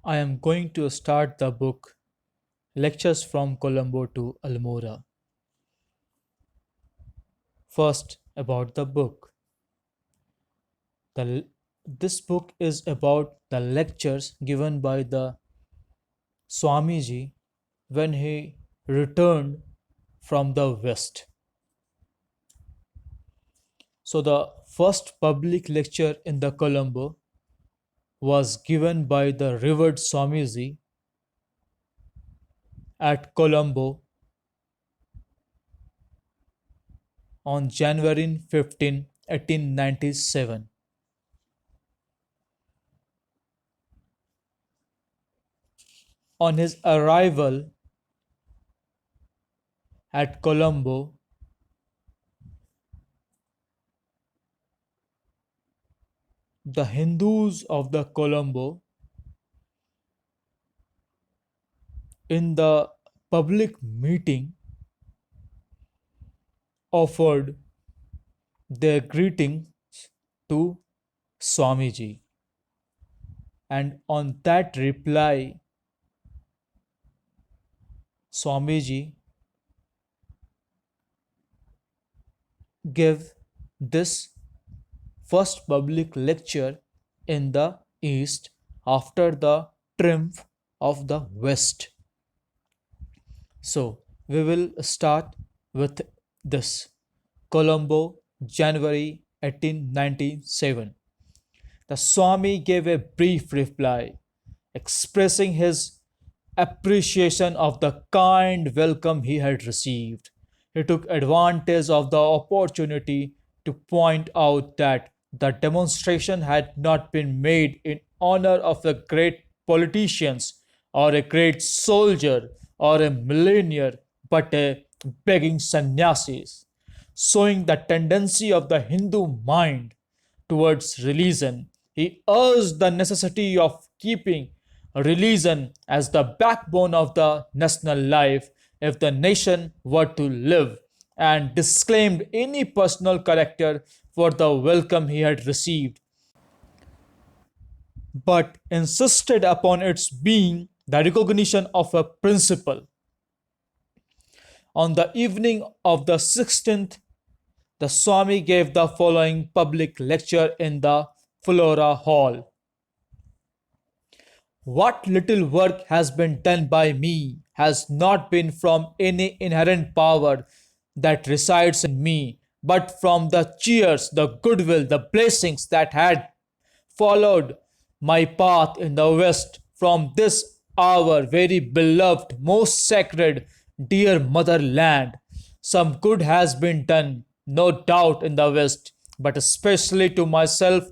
I am going to start the book Lectures from Colombo to Almora. First, about the book. The, this book is about the lectures given by the Swamiji when he returned from the West. So, the first public lecture in the Colombo was given by the revered Swamiji at Colombo on January 15, 1897. On his arrival at Colombo, the Hindus of the Colombo in the public meeting offered their greetings to Swamiji, and on that reply, Swamiji gave this first public lecture in the East after the triumph of the West. So, we will start with this Colombo, January 1897. The Swami gave a brief reply expressing his appreciation of the kind welcome he had received. He took advantage of the opportunity to point out that the demonstration had not been made in honor of a great politician or a great soldier or a millionaire, but a begging sannyasis, showing the tendency of the Hindu mind towards religion. He urged the necessity of keeping religion as the backbone of the national life if the nation were to live, and disclaimed any personal character for the welcome he had received, but insisted upon its being the recognition of a principle. On the evening of the 16th, the Swami gave the following public lecture in the Flora Hall. What little work has been done by me has not been from any inherent power that resides in me, but from the cheers, the goodwill, the blessings that had followed my path in the West from this our very beloved, most sacred, dear motherland. Some good has been done, no doubt, in the West, but especially to myself,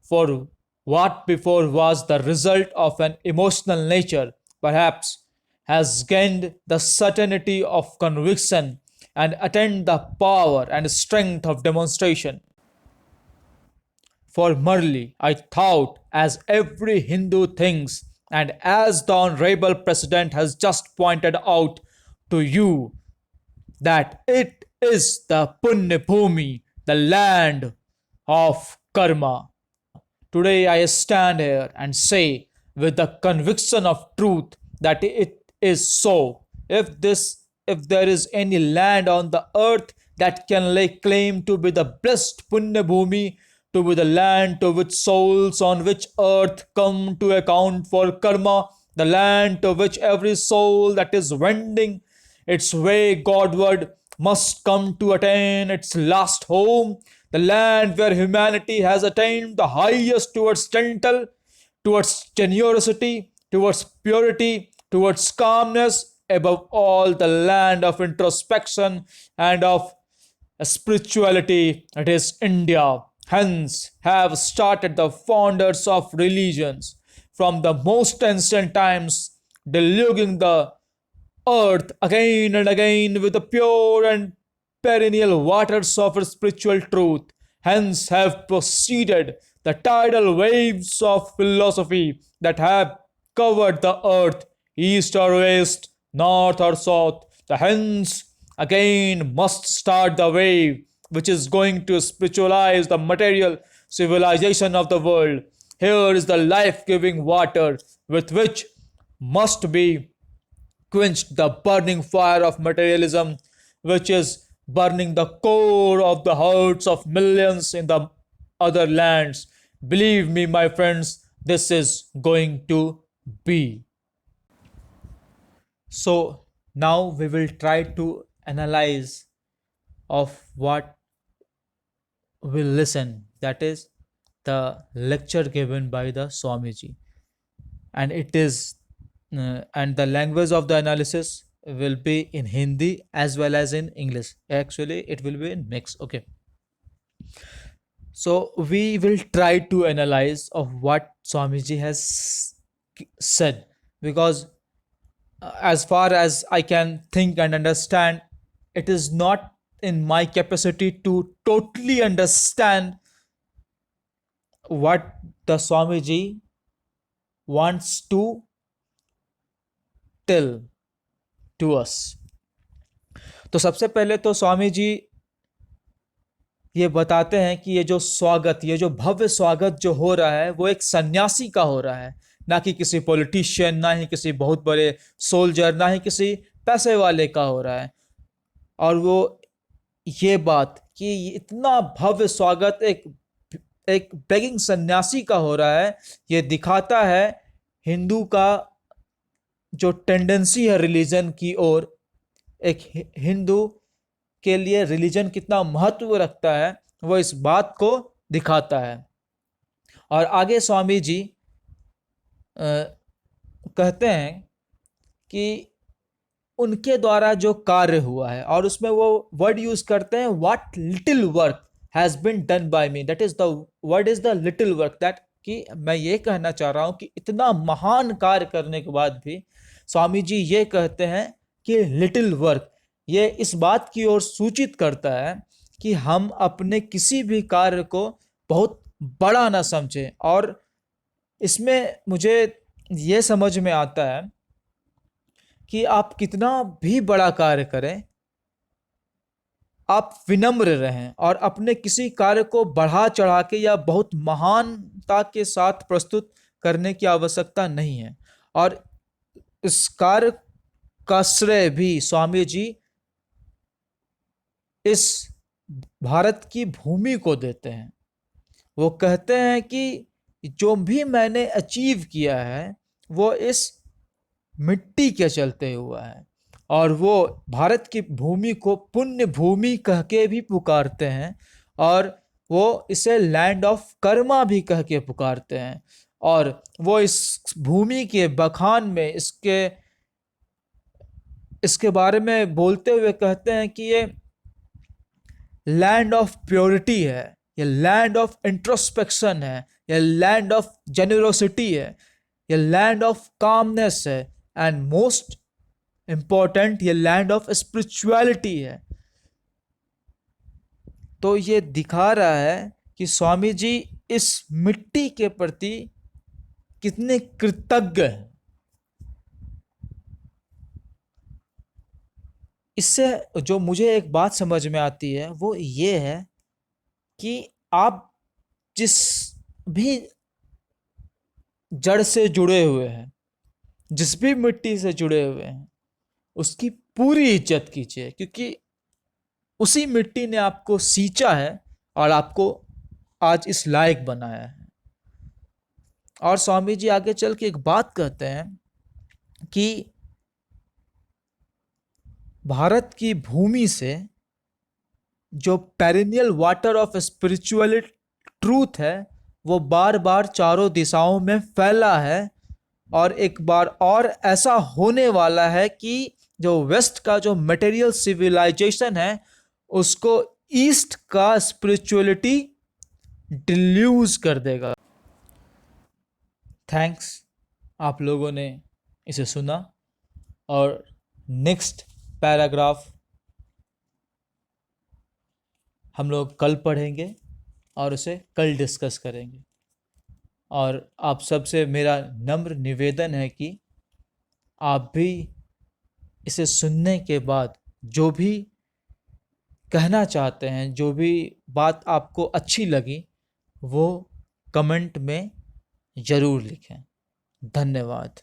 for what before was the result of an emotional nature, perhaps, has gained the certainty of conviction and attained the power and strength of demonstration. For Murli, I thought, as every Hindu thinks, and as the Honorable President has just pointed out to you, that it is the Punya Bhumi, the land of karma. Today I stand here and say with the conviction of truth that it is so. If there is any land on the earth that can lay claim to be the blessed Punya Bhumi, to be the land to which souls on which earth come to account for karma, the land to which every soul that is wending its way Godward must come to attain its last home, the land where humanity has attained the highest towards gentle, towards generosity, towards purity, towards calmness, above all, the land of introspection and of spirituality. It is India. Hence, have started the founders of religions from the most ancient times, deluging the earth again and again with the pure and perennial waters of spiritual truth. Hence have proceeded the tidal waves of philosophy that have covered the earth, east or west, north or south. The hence again must start the wave which is going to spiritualize the material civilization of the world. Here is the life giving water with which must be quenched the burning fire of materialism, which is burning the core of the hearts of millions in the other lands. Believe me, my friends, this is going to be. So now we will try to analyze of what we listen. That is the lecture given by the Swamiji, and it is and the language of the analysis will be in Hindi as well as in English. Actually, it will be in mix. Okay. So we will try to analyze of what Swamiji has said, because as far as I can think and understand, it is not in my capacity to totally understand what the Swamiji wants to tell to us. तो सबसे पहले तो स्वामी जी ये बताते हैं कि ये जो स्वागत, ये जो भव्य स्वागत जो हो रहा है वो एक सन्यासी का हो रहा है, ना कि किसी पॉलिटिशियन, ना ही किसी बहुत बड़े सोल्जर, ना ही किसी पैसे वाले का हो रहा है। और वो ये बात कि इतना भव्य स्वागत एक एक बेगिंग सन्यासी का हो रहा है, ये दिखाता है हिंदू का जो टेंडेंसी है रिलीजन की ओर, एक हिंदू के लिए रिलीजन कितना महत्व रखता है, वो इस बात को दिखाता है। और आगे स्वामी जी कहते हैं कि उनके द्वारा जो कार्य हुआ है, और उसमें वो वर्ड यूज करते हैं what little work has been done by me, that is the word is the little work, that कि मैं ये कहना चाह रहा हूं कि इतना महान कार्य करने के बाद भी स्वामी जी ये कहते हैं कि लिटिल वर्क, ये इस बात की ओर सूचित करता है कि हम अपने किसी भी कार्य को बहुत बड़ा ना समझें। और इसमें मुझे ये समझ में आता है कि आप कितना भी बड़ा कार्य करें, आप विनम्र रहें और अपने किसी कार्य को बढ़ा चढ़ा के या बहुत महानता के साथ प्रस्तुत करने की आवश्यकता नहीं है। और इस कार्य का श्रेय भी स्वामी जी इस भारत की भूमि को देते हैं। वो कहते हैं कि जो भी मैंने अचीव किया है वो इस मिट्टी के चलते हुआ है, और वो भारत की भूमि को पुण्य भूमि कह के भी पुकारते हैं, और वो इसे लैंड ऑफ कर्मा भी कह के पुकारते हैं। और वो इस भूमि के बखान में इसके बारे में बोलते हुए कहते हैं कि ये लैंड ऑफ प्योरिटी है, ये लैंड ऑफ इंट्रोस्पेक्शन है, ये लैंड ऑफ जेनरोसिटी है, ये लैंड ऑफ कामनेस है, एंड मोस्ट इंपॉर्टेंट ये लैंड ऑफ स्पिरिचुअलिटी है। तो ये दिखा रहा है कि स्वामी जी इस मिट्टी के प्रति कितने कृतज्ञ हैं। इससे जो मुझे एक बात समझ में आती है वो ये है कि आप जिस भी जड़ से जुड़े हुए हैं, जिस भी मिट्टी से जुड़े हुए हैं, उसकी पूरी इज्जत कीजिए, क्योंकि उसी मिट्टी ने आपको सींचा है और आपको आज इस लायक बनाया है। और स्वामी जी आगे चल के एक बात कहते हैं कि भारत की भूमि से जो perennial water of spiritual truth है वो बार बार चारों दिशाओं में फैला है, और एक बार और ऐसा होने वाला है कि जो वेस्ट का जो मटेरियल सिविलाइजेशन है उसको ईस्ट का स्पिरिचुअलिटी डिल्यूज कर देगा। थैंक्स, आप लोगों ने इसे सुना, और नेक्स्ट पैराग्राफ हम लोग कल पढ़ेंगे और उसे कल डिस्कस करेंगे। और आप सबसे मेरा नम्र निवेदन है कि आप भी इसे सुनने के बाद जो भी कहना चाहते हैं, जो भी बात आपको अच्छी लगी, वो कमेंट में जरूर लिखें। धन्यवाद।